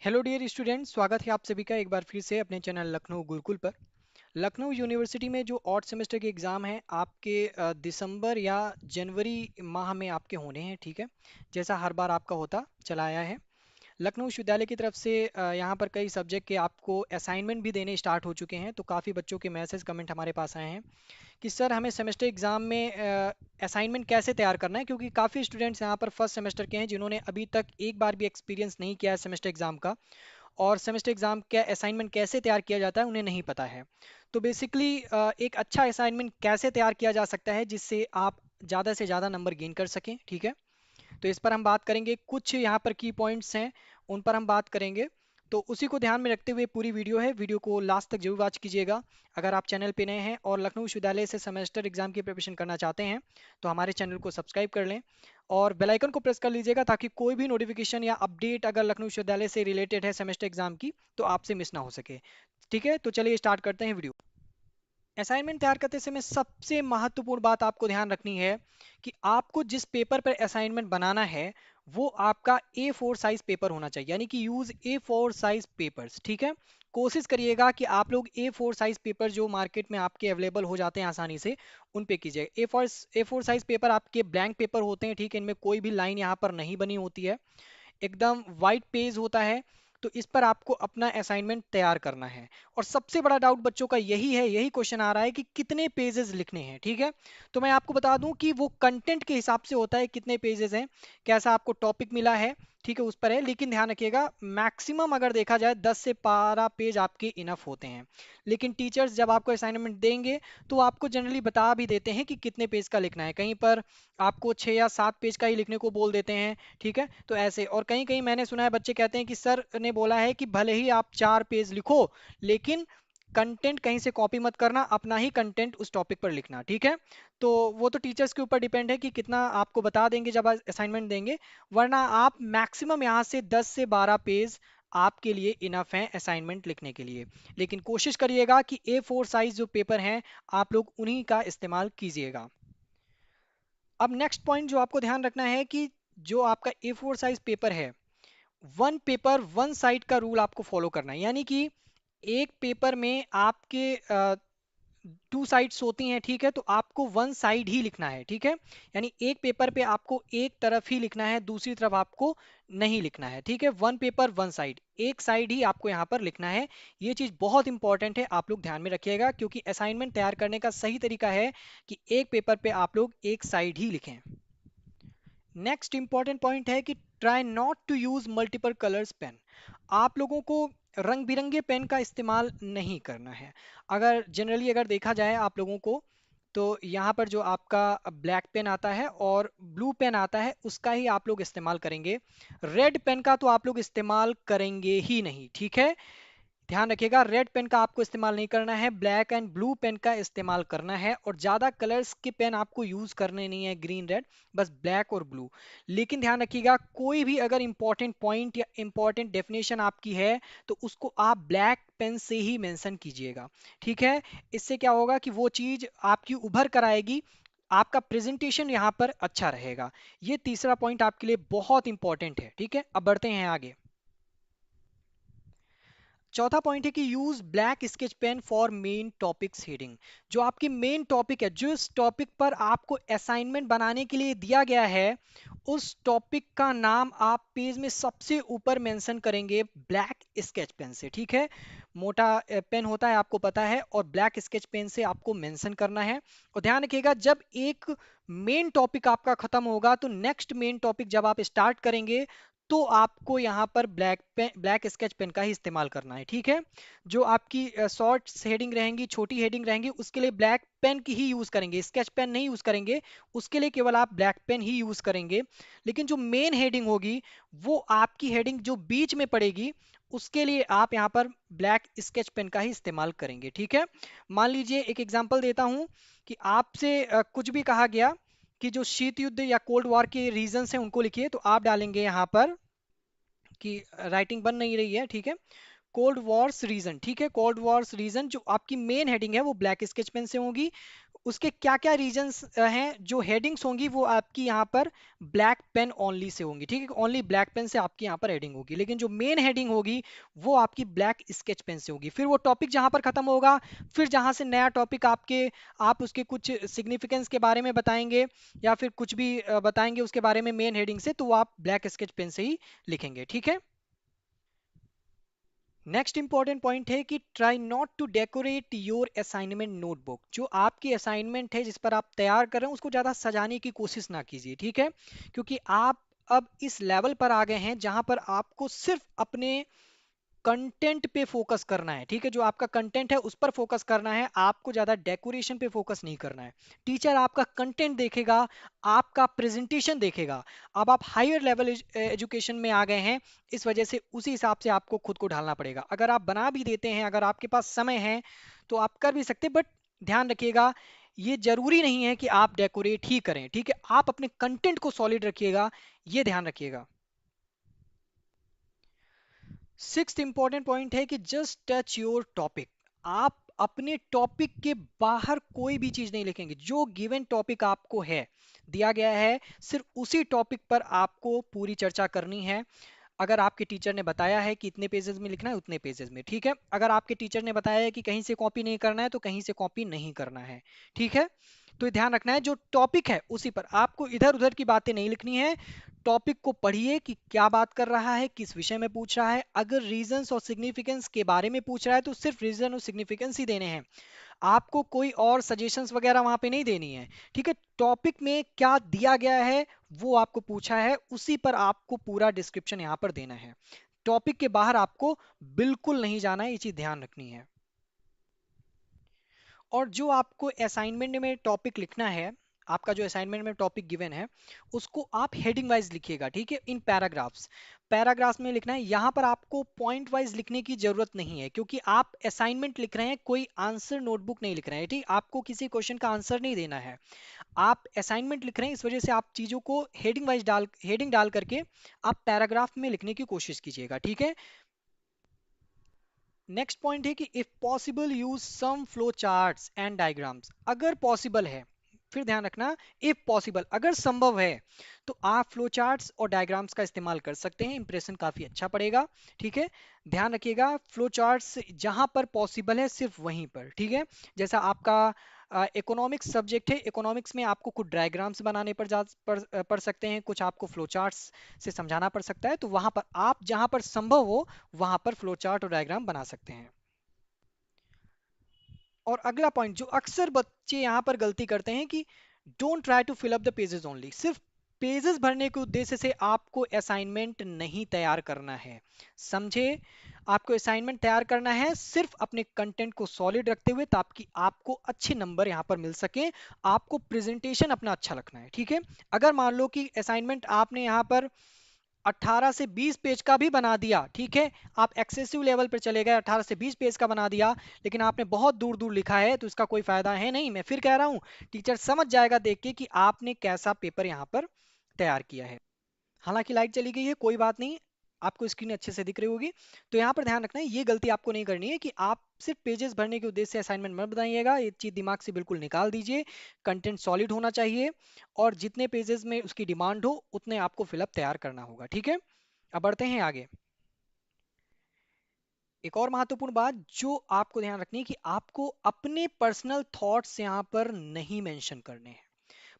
Hello dear student, स्वागत है आप सभी का एक बार फिर से अपने चैनल लखनऊ गुरुकुल पर। लखनऊ यूनिवर्सिटी में जो ऑड सेमेस्टर के एग्ज़ाम हैं आपके दिसंबर या जनवरी माह में आपके होने हैं, ठीक है। जैसा हर बार आपका होता चला आया है। लखनऊ विश्वविद्यालय की तरफ से यहाँ पर कई सब्जेक्ट के आपको असाइनमेंट भी देने स्टार्ट हो चुके हैं, तो काफ़ी बच्चों के मैसेज कमेंट हमारे पास आए हैं कि सर हमें सेमेस्टर एग्ज़ाम में असाइनमेंट कैसे तैयार करना है, क्योंकि काफ़ी स्टूडेंट्स यहाँ पर फर्स्ट सेमेस्टर के हैं जिन्होंने अभी तक एक बार भी एक्सपीरियंस नहीं किया है सेमेस्टर एग्ज़ाम का, और सेमेस्टर एग्जाम का असाइनमेंट कैसे तैयार किया जाता है उन्हें नहीं पता है। तो बेसिकली एक अच्छा असाइनमेंट कैसे तैयार किया जा सकता है जिससे आप ज़्यादा से ज़्यादा नंबर गेन कर सकें, ठीक है। तो इस पर हम बात करेंगे, कुछ यहाँ पर की पॉइंट्स हैं उन पर हम बात करेंगे। तो उसी को ध्यान में रखते हुए पूरी वीडियो है, वीडियो को लास्ट तक जरूर वॉच कीजिएगा। अगर आप चैनल पे नए हैं और लखनऊ विश्वविद्यालय से सेमेस्टर एग्जाम की प्रिपरेशन करना चाहते हैं तो हमारे चैनल को सब्सक्राइब कर लें और बेल आइकन को प्रेस कर लीजिएगा ताकि कोई भी नोटिफिकेशन या अपडेट अगर लखनऊ विश्वविद्यालय से रिलेटेड है सेमेस्टर एग्जाम की तो आपसे मिस ना हो सके। ठीक है, तो चलिए स्टार्ट करते हैं वीडियो। असाइनमेंट तैयार करते समय सबसे महत्वपूर्ण बात आपको ध्यान रखनी है कि आपको जिस पेपर पर असाइनमेंट बनाना है वो आपका A4 साइज पेपर होना चाहिए, यानी कि यूज A4 साइज पेपर्स, ठीक है। कोशिश करिएगा कि आप लोग A4 साइज पेपर जो मार्केट में आपके अवेलेबल हो जाते हैं आसानी से उन पे कीजिए। A4 साइज पेपर आपके ब्लैंक पेपर होते हैं, ठीक है। इनमें कोई भी लाइन यहाँ पर नहीं बनी होती है, एकदम वाइट पेज होता है। तो इस पर आपको अपना असाइनमेंट तैयार करना है। और सबसे बड़ा डाउट बच्चों का यही है, यही क्वेश्चन आ रहा है कि कितने पेजेस लिखने हैं, ठीक है। तो मैं आपको बता दूं कि वो कंटेंट के हिसाब से होता है कितने पेजेस हैं, कैसा आपको टॉपिक मिला है, ठीक है, उस पर है। लेकिन ध्यान रखिएगा मैक्सिमम अगर देखा जाए 10 से 12 पेज आपके इनफ होते हैं। लेकिन टीचर्स जब आपको असाइनमेंट देंगे तो आपको जनरली बता भी देते हैं कि कितने पेज का लिखना है। कहीं पर आपको 6 या 7 पेज का ही लिखने को बोल देते हैं, ठीक है। तो ऐसे, और कहीं कहीं मैंने सुना है बच्चे कहते हैं कि सर ने बोला है कि भले ही आप 4 पेज लिखो लेकिन कंटेंट कहीं से कॉपी मत करना, अपना ही कंटेंट उस टॉपिक पर लिखना, ठीक है। तो वो तो टीचर्स के ऊपर डिपेंड है कि कितना आपको बता देंगे जब असाइनमेंट देंगे, वरना आप मैक्सिमम यहाँ से 10 से 12 पेज आपके लिए इनफ हैं असाइनमेंट लिखने के लिए। लेकिन कोशिश करिएगा कि A4 साइज जो पेपर हैं आप लोग उन्हीं का इस्तेमाल कीजिएगा। अब नेक्स्ट पॉइंट जो आपको ध्यान रखना है कि जो आपका A4 साइज पेपर है, वन पेपर वन साइड का रूल आपको फॉलो करना है। यानी कि एक पेपर में आपके टू साइड्स होती हैं, ठीक है। तो आपको वन साइड ही लिखना है, ठीक है। यानी एक पेपर पे आपको एक तरफ ही लिखना है, दूसरी तरफ आपको नहीं लिखना है, ठीक है। वन पेपर वन साइड, एक साइड ही आपको यहाँ पर लिखना है। ये चीज बहुत इंपॉर्टेंट है, आप लोग ध्यान में रखिएगा, क्योंकि असाइनमेंट तैयार करने का सही तरीका है कि एक पेपर पे आप लोग एक साइड ही लिखें। नेक्स्ट इंपॉर्टेंट पॉइंट है कि try not to use multiple colours pen. आप लोगों को रंग बिरंगे पेन का इस्तेमाल नहीं करना है। अगर जनरली अगर देखा जाए आप लोगों को, तो यहाँ पर जो आपका ब्लैक पेन आता है और ब्लू पेन आता है उसका ही आप लोग इस्तेमाल करेंगे। रेड पेन का तो आप लोग इस्तेमाल करेंगे ही नहीं, ठीक है। ध्यान रखिएगा, रेड पेन का आपको इस्तेमाल नहीं करना है, ब्लैक एंड ब्लू पेन का इस्तेमाल करना है। और ज़्यादा कलर्स के पेन आपको यूज़ करने नहीं है, ग्रीन रेड, बस ब्लैक और ब्लू। लेकिन ध्यान रखिएगा कोई भी अगर इंपॉर्टेंट पॉइंट या इंपॉर्टेंट डेफिनेशन आपकी है तो उसको आप ब्लैक पेन से ही मेंशन कीजिएगा, ठीक है। इससे क्या होगा कि वो चीज़ आपकी उभर कर आएगी, आपका प्रेजेंटेशन यहाँ पर अच्छा रहेगा। ये तीसरा पॉइंट आपके लिए बहुत इंपॉर्टेंट है, ठीक है। अब बढ़ते हैं आगे। चौथा पॉइंट है कि use black sketch pen for main topics heading. जो आपकी मेन टॉपिक है, जिस टॉपिक पर आपको असाइनमेंट बनाने के लिए दिया गया है, उस टॉपिक का नाम आप पेज में सबसे ऊपर मेंशन करेंगे ब्लैक स्केच पेन से, ठीक है। मोटा पेन होता है आपको पता है, और ब्लैक स्केच पेन से आपको मेंशन करना है। और ध्यान रखिएगा जब एक मेन टॉपिक आपका खत्म होगा तो नेक्स्ट मेन टॉपिक जब आप स्टार्ट करेंगे तो आपको यहाँ पर ब्लैक स्केच पेन का ही इस्तेमाल करना है, ठीक है। जो आपकी शॉर्ट हेडिंग रहेंगी, छोटी हेडिंग रहेंगी, उसके लिए ब्लैक पेन की ही यूज करेंगे, स्केच पेन नहीं यूज करेंगे, उसके लिए केवल आप ब्लैक पेन ही यूज करेंगे। लेकिन जो मेन हेडिंग होगी, वो आपकी हेडिंग जो बीच में पड़ेगी, उसके लिए आप यहाँ पर ब्लैक स्केच पेन का ही इस्तेमाल करेंगे, ठीक है। मान लीजिए एक एग्जांपल देता हूं कि आपसे कुछ भी कहा गया कि जो शीत युद्ध या कोल्ड वॉर के रीजंस हैं उनको लिखिए, तो आप डालेंगे यहाँ पर कि राइटिंग बन नहीं रही है, ठीक है। कोल्ड वॉर्स रीजन, ठीक है। कोल्ड वॉर्स रीजन जो आपकी मेन हेडिंग है वो ब्लैक स्केच पेन से होगी। उसके क्या क्या रीजंस हैं, जो हेडिंग्स होंगी वो आपकी यहाँ पर ब्लैक पेन ओनली से होंगी, ठीक है, ओनली ब्लैक पेन से आपकी यहाँ पर हेडिंग होगी, लेकिन जो मेन हेडिंग होगी वो आपकी ब्लैक स्केच पेन से होगी। फिर वो टॉपिक जहाँ पर खत्म होगा, फिर जहाँ से नया टॉपिक आपके, आप उसके कुछ सिग्निफिकेंस के बारे में बताएंगे या फिर कुछ भी बताएंगे उसके बारे में मेन हेडिंग से, तो वो आप ब्लैक स्केच पेन से ही लिखेंगे, ठीक है। नेक्स्ट इंपॉर्टेंट पॉइंट है कि try not to decorate your assignment notebook. जो आपकी असाइनमेंट है जिस पर आप तैयार कर रहे हैं उसको ज़्यादा सजाने की कोशिश ना कीजिए, ठीक है, क्योंकि आप अब इस लेवल पर आ गए हैं जहां पर आपको सिर्फ अपने कंटेंट पे फोकस करना है, ठीक है, जो आपका कंटेंट है उस पर फोकस करना है, आपको ज्यादा डेकोरेशन पे फोकस नहीं करना है। टीचर आपका कंटेंट देखेगा, आपका प्रेजेंटेशन देखेगा। अब आप हायर लेवल एजुकेशन में आ गए हैं, इस वजह से उसी हिसाब से आपको खुद को ढालना पड़ेगा। अगर आप बना भी देते हैं, अगर आपके पास समय है तो आप कर भी सकते हैं, बट ध्यान रखिएगा ये जरूरी नहीं है कि आप डेकोरेट ही करें, ठीक है, आप अपने कंटेंट को सॉलिड रखिएगा, ये ध्यान रखिएगा। सिक्स्थ इंपॉर्टेंट पॉइंट है कि जस्ट टच योर टॉपिक। आप अपने टॉपिक के बाहर कोई भी चीज नहीं लिखेंगे। जो गिवन टॉपिक आपको है, दिया गया है, सिर्फ उसी टॉपिक पर आपको पूरी चर्चा करनी है। अगर आपके टीचर ने बताया है कि इतने पेजेस में लिखना है, उतने पेजेस में, ठीक है। अगर आपके टीचर ने बताया है कि कहीं से कॉपी नहीं करना है, तो कहीं से कॉपी नहीं करना है, ठीक है। तो ध्यान रखना है, जो टॉपिक है उसी पर आपको इधर उधर की बातें नहीं लिखनी है। टॉपिक को पढ़िए कि क्या बात कर रहा है, किस विषय में पूछ रहा है। अगर रीजंस और सिग्निफिकेंस के बारे में पूछ रहा है तो सिर्फ रीजन और सिग्निफिकेंस ही देने हैं, आपको कोई और सजेशंस वगैरह वहां पे नहीं देनी है, ठीक है। टॉपिक में क्या दिया गया है वो आपको पूछा है, उसी पर आपको पूरा डिस्क्रिप्शन यहाँ पर देना है। टॉपिक के बाहर आपको बिल्कुल नहीं जाना है, ये चीज ध्यान रखनी है। और जो आपको असाइनमेंट में टॉपिक लिखना है, आपका जो असाइनमेंट में टॉपिक गिवन है उसको आप हेडिंग वाइज लिखिएगा, ठीक है, इन पैराग्राफ्स। पैराग्राफ्स में लिखना है, यहाँ पर आपको पॉइंट वाइज लिखने की जरूरत नहीं है, क्योंकि आप असाइनमेंट लिख रहे हैं, कोई आंसर नोटबुक नहीं लिख रहे हैं, ठीक, आपको किसी क्वेश्चन का आंसर नहीं देना है, आप असाइनमेंट लिख रहे हैं। इस वजह से आप चीजों को हेडिंग डाल करके आप पैराग्राफ में लिखने की कोशिश कीजिएगा, ठीक है। नेक्स्ट पॉइंट है कि if possible use some flow charts and diagrams. अगर पॉसिबल है, फिर ध्यान रखना, इफ पॉसिबल, अगर संभव है तो आप फ्लो चार्ट्स और डायग्राम्स का इस्तेमाल कर सकते हैं, इंप्रेशन काफी अच्छा पड़ेगा, ठीक है। ध्यान रखिएगा, फ्लो चार्ट्स जहां पर पॉसिबल है सिर्फ वहीं पर, ठीक है। जैसा आपका इकोनॉमिक्स सब्जेक्ट है, इकोनॉमिक्स में आपको कुछ डायग्राम्स बनाने पड़ सकते हैं, कुछ आपको फ्लो चार्ट्स से समझाना पड़ सकता है, तो वहां पर आप जहां पर संभव हो वहां पर फ्लो चार्ट और डायग्राम बना सकते हैं। और अगला पॉइंट जो अक्सर बच्चे यहाँ पर गलती करते हैं कि don't try to fill up the pages only. सिर्फ पेजेस भरने के उद्देश्य से आपको असाइनमेंट नहीं तैयार करना है, समझे। आपको असाइनमेंट तैयार करना है सिर्फ अपने कंटेंट को सॉलिड रखते हुए, ताकि आपको अच्छे नंबर यहाँ पर मिल सके। आपको प्रेजेंटेशन अपना अच्छा रखना है, ठीक है। अगर मान लो कि असाइनमेंट आपने यहाँ पर 18 से 20 पेज का भी बना दिया, ठीक है, आप एक्सेसिव लेवल पर चले गए, 18 से 20 पेज का बना दिया, लेकिन आपने बहुत दूर दूर लिखा है, तो इसका कोई फायदा है नहीं। मैं फिर कह रहा हूं, टीचर समझ जाएगा देख के कि आपने कैसा पेपर यहाँ पर तैयार किया है। हालांकि लाइट चली गई है, कोई बात नहीं, आपको स्क्रीन अच्छे से दिख रही होगी। तो यहाँ पर ध्यान रखना है, ये गलती आपको नहीं करनी है कि आप सिर्फ पेजेस भरने के उद्देश्य से असाइनमेंट मत बनाइएगा, ये चीज दिमाग से बिल्कुल निकाल दीजिए। कंटेंट सॉलिड होना चाहिए, और जितने पेजेस में उसकी डिमांड हो उतने आपको फिलअप तैयार करना होगा, ठीक है। अब बढ़ते हैं आगे। एक और महत्वपूर्ण बात जो आपको ध्यान रखनी है कि आपको अपने पर्सनल थॉट्स यहाँ पर नहीं मेंशन करने हैं।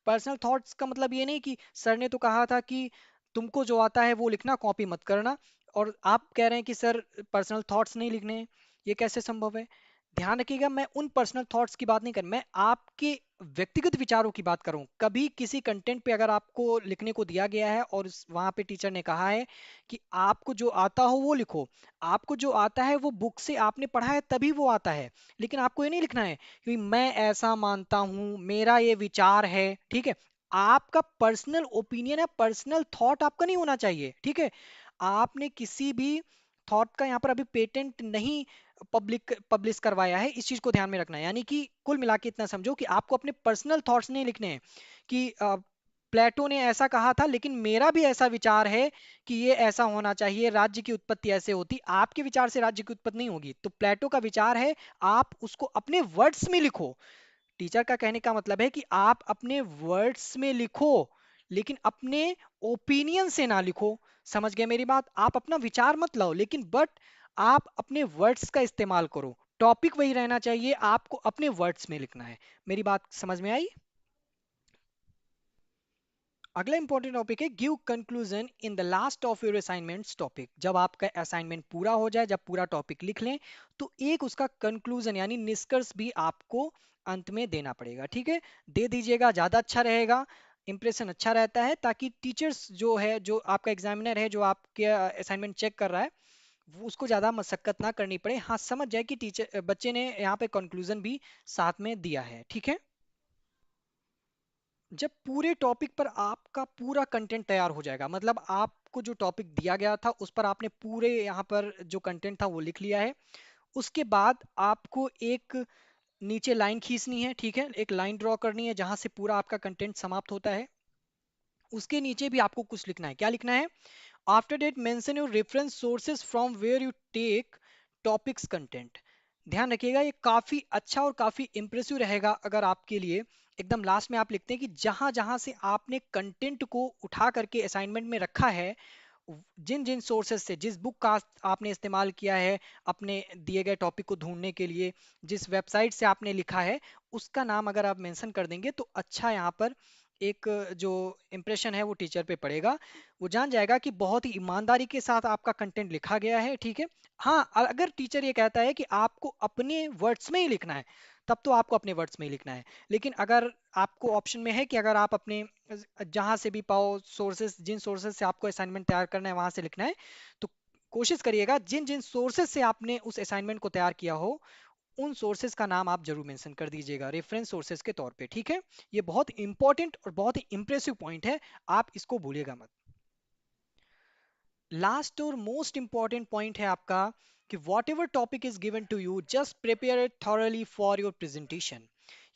पर्सनल थॉट्स का मतलब ये नहीं कि सर ने तो कहा था कि तुमको जो आता है वो लिखना, कॉपी मत करना, और आप कह रहे हैं कि सर पर्सनल थॉट्स नहीं लिखने हैं, ये कैसे संभव है। ध्यान रखिएगा, मैं उन पर्सनल थॉट्स की बात नहीं कर, मैं आपके व्यक्तिगत विचारों की बात करूं। कभी किसी कंटेंट पे अगर आपको लिखने को दिया गया है और वहां पे टीचर ने कहा है कि आपको जो आता हो वो लिखो, आपको जो आता है वो बुक से आपने पढ़ा है तभी वो आता है, लेकिन आपको ये नहीं लिखना है कि मैं ऐसा मानता हूं, मेरा ये विचार है, ठीक है। आपका पर्सनल ओपिनियन है, पर्सनल थॉट आपका नहीं होना चाहिए, ठीक है। आपने किसी भी थॉट का यहाँ पर अभी पेटेंट नहीं पब्लिश करवाया है, इस चीज को ध्यान में रखना है। यानी कि कुल मिला के इतना समझो कि आपको अपने पर्सनल थॉट्स नहीं लिखने हैं कि प्लेटो ने ऐसा कहा था लेकिन मेरा भी ऐसा विचार है कि ये ऐसा होना चाहिए, राज्य की उत्पत्ति ऐसे होती। आपके विचार से राज्य की उत्पत्ति नहीं होगी, तो प्लेटो का विचार है, आप उसको अपने वर्ड्स में लिखो, टीचर का कहने का मतलब है कि आप अपने वर्ड्स में लिखो, लेकिन अपने ओपिनियन से ना लिखो। समझ गए मेरी बात? आप अपना विचार मत लाओ, लेकिन बट आप अपने वर्ड्स का इस्तेमाल करो। टॉपिक वही रहना चाहिए, आपको अपने वर्ड्स में लिखना है। मेरी बात समझ में आई? अगला इंपॉर्टेंट टॉपिक है give conclusion in the last of your assignments topic. जब आपका असाइनमेंट पूरा हो जाए, जब पूरा टॉपिक लिख लें, तो एक उसका कंक्लूजन यानी निष्कर्ष भी आपको अंत में देना पड़ेगा। ठीक है, दे दीजिएगा, ज़्यादा अच्छा रहेगा, इंप्रेशन अच्छा रहता है, ताकि टीचर्स जो है, जो आपका एग्जामिनर है, जो आपके असाइनमेंट चेक कर रहा है, वो उसको ज़्यादा मशक्कत ना करनी पड़े। हाँ, समझ जाए कि टीचर बच्चे ने यहाँ पे कंक्लूजन भी साथ में दिया है। ठीक है, जब पूरे टॉपिक पर आपका पूरा कंटेंट तैयार हो जाएगा, मतलब आपको जो टॉपिक दिया गया था उस पर आपने पूरे यहाँ पर जो कंटेंट था वो लिख लिया है, उसके बाद आपको एक नीचे लाइन खींचनी है। ठीक है, एक लाइन ड्रॉ करनी है जहां से पूरा आपका कंटेंट समाप्त होता है। उसके नीचे भी आपको कुछ लिखना है। क्या लिखना है? After date mention your reference sources from where you take topics content. ध्यान रखिएगा, ये काफी अच्छा और काफी इंप्रेसिव रहेगा अगर आपके लिए एकदम लास्ट में आप लिखते हैं कि जहां जहां से आपने कंटेंट को उठा करके असाइनमेंट में रखा है, जिन जिन सोर्सेज से, जिस बुक का आपने इस्तेमाल किया है अपने दिए गए टॉपिक को ढूंढने के लिए, जिस वेबसाइट से आपने लिखा है, उसका नाम अगर आप मेंशन कर देंगे तो अच्छा यहाँ पर एक जो इम्प्रेशन है वो टीचर पे पड़ेगा। वो जान जाएगा कि बहुत ही ईमानदारी के साथ आपका कंटेंट लिखा गया है। ठीक है, हाँ, अगर टीचर ये कहता है कि आपको अपने वर्ड्स में ही लिखना है, तब तो आपको अपने वर्ड्स में ही लिखना है। लेकिन अगर आपको ऑप्शन में है कि अगर आप अपने जहां से भी पाओ सोर्सेस, जिन सोर्सेस से आपको असाइनमेंट तैयार करना है वहां से लिखना है, तो कोशिश करिएगा जिन जिन सोर्सेस से आपने उस असाइनमेंट को तैयार किया हो, उन सोर्सेज का नाम आप जरूर मेंशन कर दीजिएगा रेफरेंस सोर्सेज के तौर पे। ठीक है, ये बहुत इंपॉर्टेंट और बहुत ही इंप्रेसिव पॉइंट है, आप इसको भूलिएगा मत। लास्ट और मोस्ट इंपॉर्टेंट पॉइंट है आपका कि whatever topic is given to you just prepare it thoroughly for your presentation.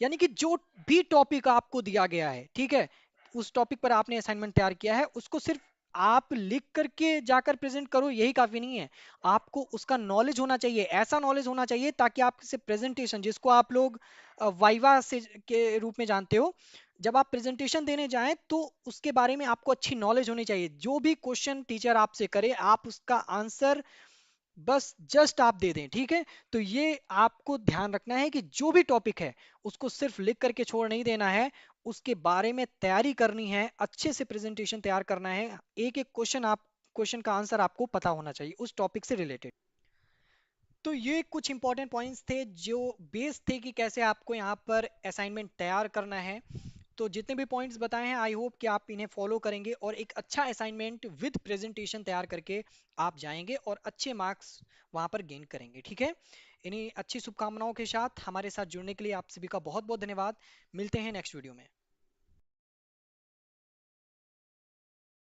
यानी कि जो भी टॉपिक आपको दिया गया है, ठीक है, उस टॉपिक पर आपने असाइनमेंट तैयार किया है, उसको सिर्फ आप लिख करके जाकर प्रेजेंट करो, यही काफी नहीं है। आपको उसका नॉलेज होना चाहिए, ऐसा नॉलेज होना चाहिए ताकि आपसे प्रेजेंटेशन, जिसको आप लोग वाइवा से के रूप में जानते हो, जब आप प्रेजेंटेशन देने जाएं तो उसके बारे में आपको अच्छी नॉलेज होनी चाहिए। जो भी क्वेश्चन टीचर आपसे करे, आप उसका आंसर बस जस्ट आप दे दें। ठीक है, तो ये आपको ध्यान रखना है कि जो भी टॉपिक है उसको सिर्फ लिख करके छोड़ नहीं देना है, उसके बारे में तैयारी करनी है, अच्छे से प्रेजेंटेशन तैयार करना है। एक एक क्वेश्चन का आंसर आपको पता होना चाहिए उस टॉपिक से रिलेटेड। तो ये कुछ इंपॉर्टेंट पॉइंट्स थे जो बेस थे कि कैसे आपको यहाँ पर असाइनमेंट तैयार करना है। तो जितने भी पॉइंट्स बताए हैं, आई होप कि आप इन्हें फॉलो करेंगे और एक अच्छा असाइनमेंट विद प्रेजेंटेशन तैयार करके आप जाएंगे और अच्छे मार्क्स वहां पर गेन करेंगे। ठीक है, इन्हीं अच्छी शुभकामनाओं के साथ हमारे साथ जुड़ने के लिए आप सभी का बहुत बहुत धन्यवाद। मिलते हैं नेक्स्ट वीडियो में।